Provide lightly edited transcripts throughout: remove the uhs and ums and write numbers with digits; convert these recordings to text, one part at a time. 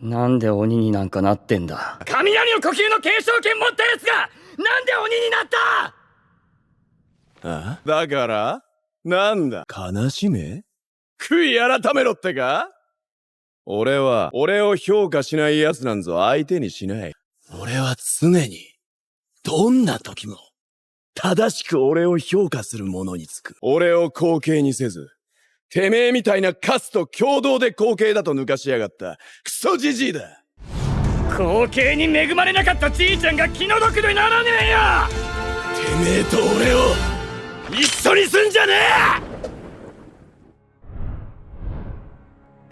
なんで鬼になんかなってんだ。雷の呼吸の継承権持ったやつがなんで鬼になった。あ？だからなんだ、悲しめ？悔い改めろってか？俺は俺を評価しない奴なんぞ相手にしない。俺は常にどんな時も正しく俺を評価する者につく。俺を後継にせず、てめえみたいなカスと共同で後継だと抜かしやがったクソジジイだ。後継に恵まれなかったじいちゃんが気の毒でならねえよ。てめえと俺を一緒にすんじゃねえ。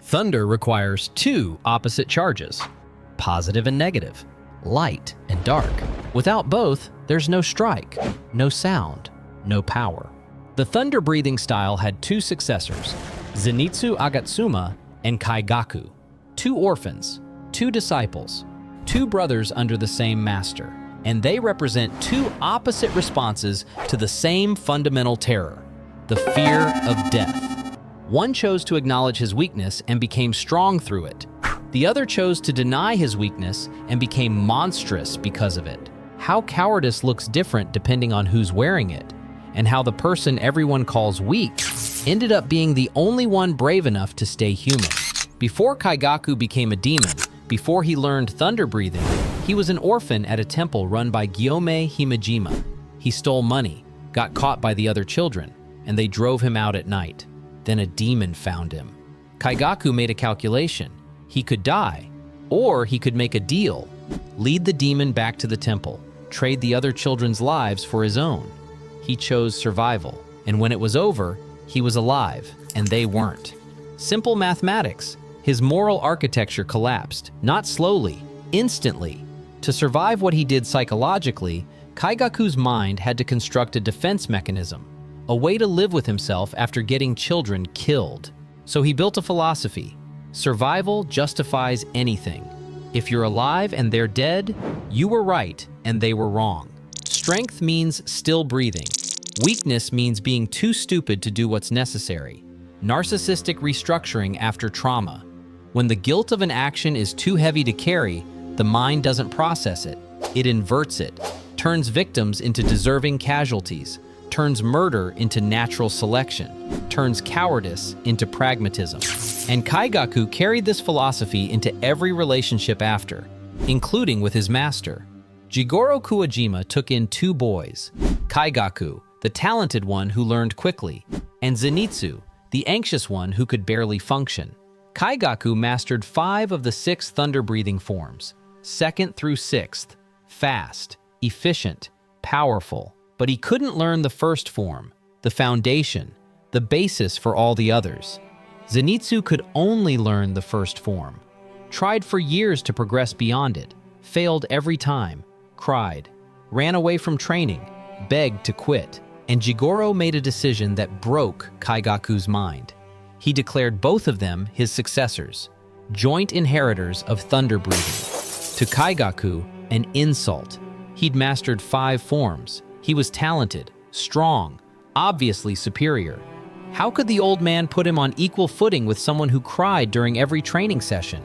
Thunder requires two opposite charges, positive and negative, light and dark. Without both, there's no strike, no sound, no power. The thunder-breathing style had two successors, Zenitsu Agatsuma and Kaigaku, two orphans, two disciples, two brothers under the same master, and they represent two opposite responses to the same fundamental terror, the fear of death. One chose to acknowledge his weakness and became strong through it. The other chose to deny his weakness and became monstrous because of it. How cowardice looks different depending on who's wearing it, and how the person everyone calls weak ended up being the only one brave enough to stay human. Before Kaigaku became a demon, before he learned thunder breathing, he was an orphan at a temple run by Gyome Himejima. He stole money, got caught by the other children, and they drove him out at night. Then a demon found him. Kaigaku made a calculation. He could die, or he could make a deal, lead the demon back to the temple, trade the other children's lives for his own. He chose survival, and when it was over, he was alive, and they weren't. Simple mathematics. His moral architecture collapsed, not slowly, instantly. To survive what he did psychologically, Kaigaku's mind had to construct a defense mechanism, a way to live with himself after getting children killed. So he built a philosophy. Survival justifies anything. If you're alive and they're dead, you were right and they were wrong. Strength means still breathing. Weakness means being too stupid to do what's necessary. Narcissistic restructuring after trauma. When the guilt of an action is too heavy to carry, the mind doesn't process it. It inverts it, turns victims into deserving casualties, turns murder into natural selection, turns cowardice into pragmatism. And Kaigaku carried this philosophy into every relationship after, including with his master. Jigoro Kuwajima took in two boys, Kaigaku, the talented one who learned quickly, and Zenitsu, the anxious one who could barely function. Kaigaku mastered 5 of the 6 thunder-breathing forms, 2nd through 6th, fast, efficient, powerful. But he couldn't learn the first form, the foundation, the basis for all the others. Zenitsu could only learn the first form, tried for years to progress beyond it, failed every time, cried, ran away from training, begged to quit, and Jigoro made a decision that broke Kaigaku's mind. He declared both of them his successors, joint inheritors of thunder breathing. To Kaigaku, an insult. He'd mastered 5 forms. He was talented, strong, obviously superior. How could the old man put him on equal footing with someone who cried during every training session?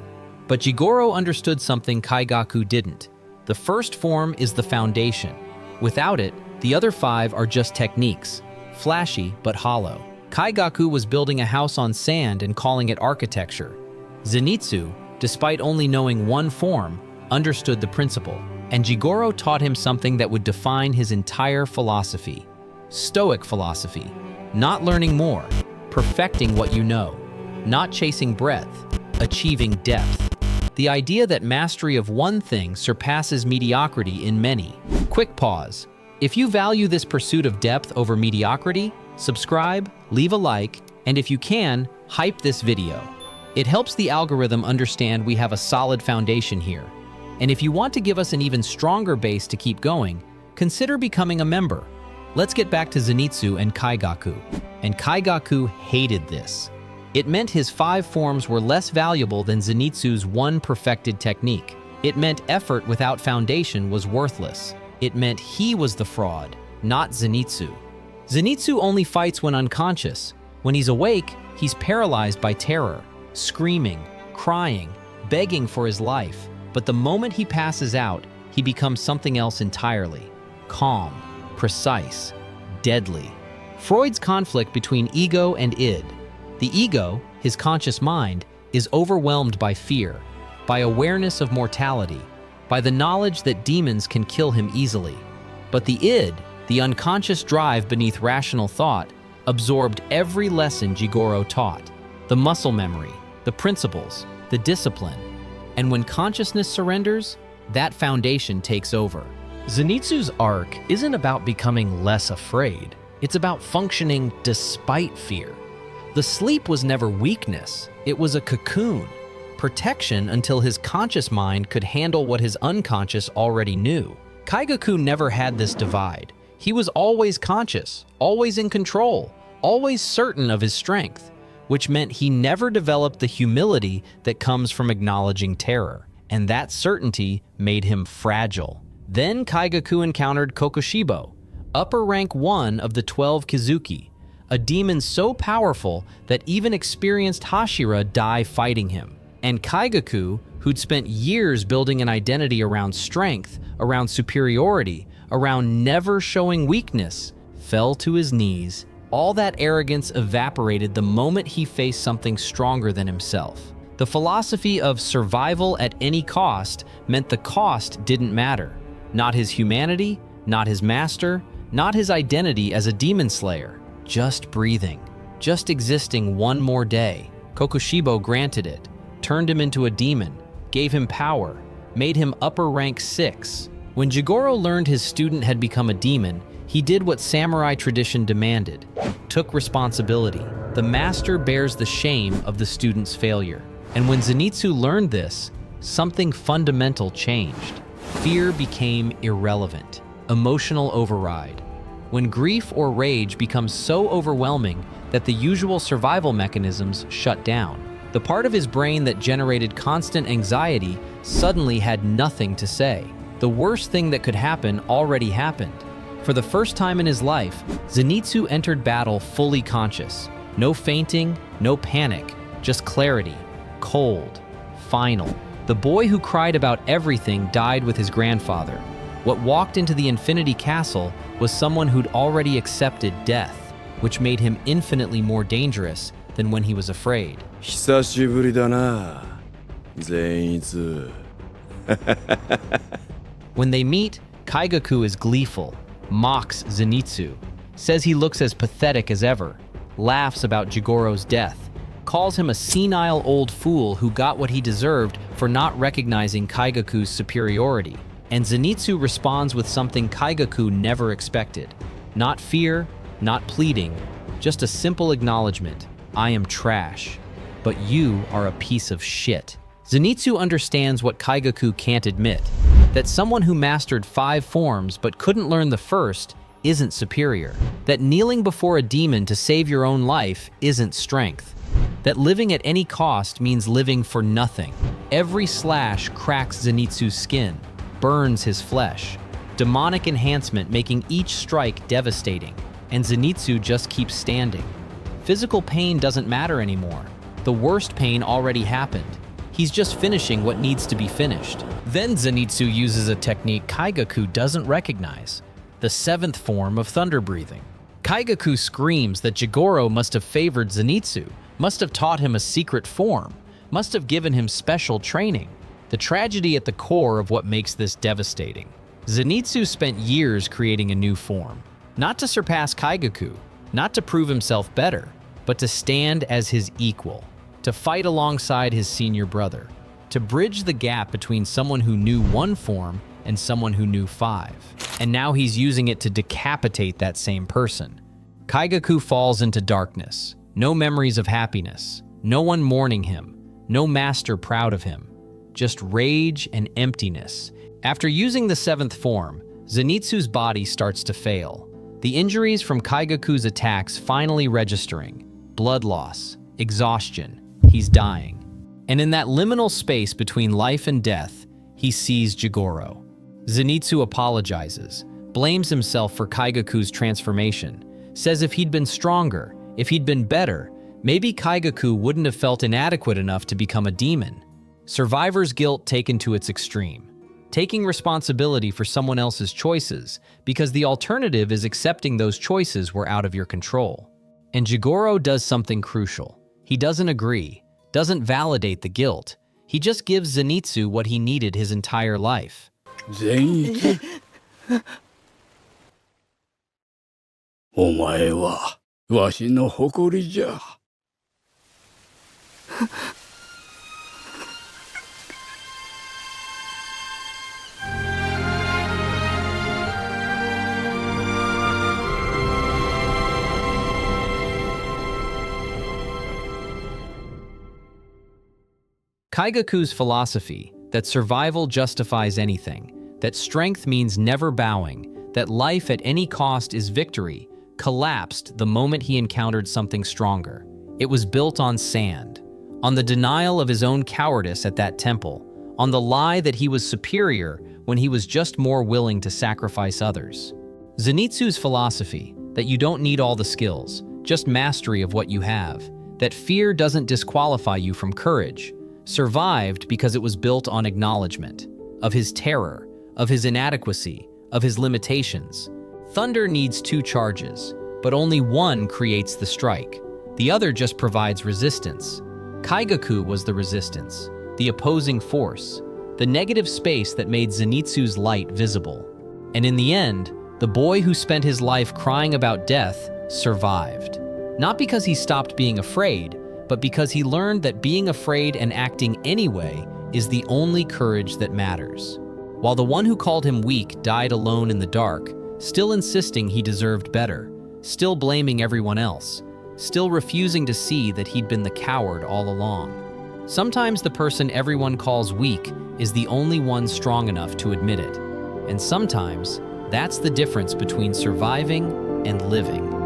But Jigoro understood something Kaigaku didn't. The first form is the foundation. Without it, the other 5 are just techniques, flashy but hollow. Kaigaku was building a house on sand and calling it architecture. Zenitsu, despite only knowing one form, understood the principle. And Jigoro taught him something that would define his entire philosophy. Stoic philosophy. Not learning more, perfecting what you know. Not chasing breadth, achieving depth. The idea that mastery of one thing surpasses mediocrity in many. Quick pause. If you value this pursuit of depth over mediocrity, subscribe, leave a like, and if you can, hype this video. It helps the algorithm understand we have a solid foundation here. And if you want to give us an even stronger base to keep going, consider becoming a member. Let's get back to Zenitsu and Kaigaku. And Kaigaku hated this. It meant his 5 forms were less valuable than Zenitsu's one perfected technique. It meant effort without foundation was worthless. It meant he was the fraud, not Zenitsu. Zenitsu only fights when unconscious. When he's awake, he's paralyzed by terror, screaming, crying, begging for his life, but the moment he passes out, he becomes something else entirely. Calm, precise, deadly. Freud's conflict between ego and id. The ego, his conscious mind, is overwhelmed by fear, by awareness of mortality, by the knowledge that demons can kill him easily. But the id, the unconscious drive beneath rational thought, absorbed every lesson Jigoro taught, the muscle memory, the principles, the discipline. And when consciousness surrenders, that foundation takes over. Zenitsu's arc isn't about becoming less afraid. It's about functioning despite fear. The sleep was never weakness. It was a cocoon, protection until his conscious mind could handle what his unconscious already knew. Kaigaku never had this divide. He was always conscious, always in control, always certain of his strength, which meant he never developed the humility that comes from acknowledging terror. And that certainty made him fragile. Then Kaigaku encountered Kokushibo, upper rank 1 of the 12 Kizuki, a demon so powerful that even experienced Hashira die fighting him. And Kaigaku, who'd spent years building an identity around strength, around superiority, around never showing weakness, fell to his knees. All that arrogance evaporated the moment he faced something stronger than himself. The philosophy of survival at any cost meant the cost didn't matter. Not his humanity, not his master, not his identity as a demon slayer. Just breathing, just existing one more day. Kokushibo granted it, turned him into a demon, gave him power, made him upper rank 6. When Jigoro learned his student had become a demon, he did what samurai tradition demanded, took responsibility. The master bears the shame of the student's failure. And when Zenitsu learned this, something fundamental changed. Fear became irrelevant. Emotional override. When grief or rage becomes so overwhelming that the usual survival mechanisms shut down, the part of his brain that generated constant anxiety suddenly had nothing to say. The worst thing that could happen already happened. For the first time in his life, Zenitsu entered battle fully conscious. No fainting, no panic, just clarity. Cold, final. The boy who cried about everything died with his grandfather. What walked into the Infinity Castle was someone who'd already accepted death, which made him infinitely more dangerous than when he was afraid. 久しぶりだな、Zenitsu. When they meet, Kaigaku is gleeful, mocks Zenitsu, says he looks as pathetic as ever, laughs about Jigoro's death, calls him a senile old fool who got what he deserved for not recognizing Kaigaku's superiority. And Zenitsu responds with something Kaigaku never expected. Not fear, not pleading, just a simple acknowledgement. I am trash, but you are a piece of shit. Zenitsu understands what Kaigaku can't admit, that someone who mastered 5 forms but couldn't learn the first isn't superior, that kneeling before a demon to save your own life isn't strength, that living at any cost means living for nothing. Every slash cracks Zenitsu's skin, burns his flesh, demonic enhancement making each strike devastating, and Zenitsu just keeps standing. Physical pain doesn't matter anymore. The worst pain already happened. He's just finishing what needs to be finished. Then Zenitsu uses a technique Kaigaku doesn't recognize, the 7th form of thunder breathing. Kaigaku screams that Jigoro must have favored Zenitsu, must have taught him a secret form, must have given him special training. The tragedy at the core of what makes this devastating. Zenitsu spent years creating a new form, not to surpass Kaigaku, not to prove himself better, but to stand as his equal, to fight alongside his senior brother, to bridge the gap between someone who knew 1 form and someone who knew 5. And now he's using it to decapitate that same person. Kaigaku falls into darkness. No memories of happiness, no one mourning him, no master proud of him, just rage and emptiness. After using the 7th form, Zenitsu's body starts to fail. The injuries from Kaigaku's attacks finally registering. Blood loss, exhaustion, he's dying. And in that liminal space between life and death, he sees Jigoro. Zenitsu apologizes, blames himself for Kaigaku's transformation, says if he'd been stronger, if he'd been better, maybe Kaigaku wouldn't have felt inadequate enough to become a demon. Survivor's guilt taken to its extreme. Taking responsibility for someone else's choices because the alternative is accepting those choices were out of your control. And Jigoro does something crucial. He doesn't agree, doesn't validate the guilt. He just gives Zenitsu what he needed his entire life. Zenitsu? お前はわしの誇りじゃ。Kaigaku's philosophy that survival justifies anything, that strength means never bowing, that life at any cost is victory, collapsed the moment he encountered something stronger. It was built on sand, on the denial of his own cowardice at that temple, on the lie that he was superior when he was just more willing to sacrifice others. Zenitsu's philosophy that you don't need all the skills, just mastery of what you have, that fear doesn't disqualify you from courage, survived because it was built on acknowledgement of his terror, of his inadequacy, of his limitations. Thunder needs two charges, but only one creates the strike. The other just provides resistance. Kaigaku was the resistance, the opposing force, the negative space that made Zenitsu's light visible. And in the end, the boy who spent his life crying about death survived. Not because he stopped being afraid, but because he learned that being afraid and acting anyway is the only courage that matters. While the one who called him weak died alone in the dark, still insisting he deserved better, still blaming everyone else, still refusing to see that he'd been the coward all along. Sometimes the person everyone calls weak is the only one strong enough to admit it. And sometimes that's the difference between surviving and living.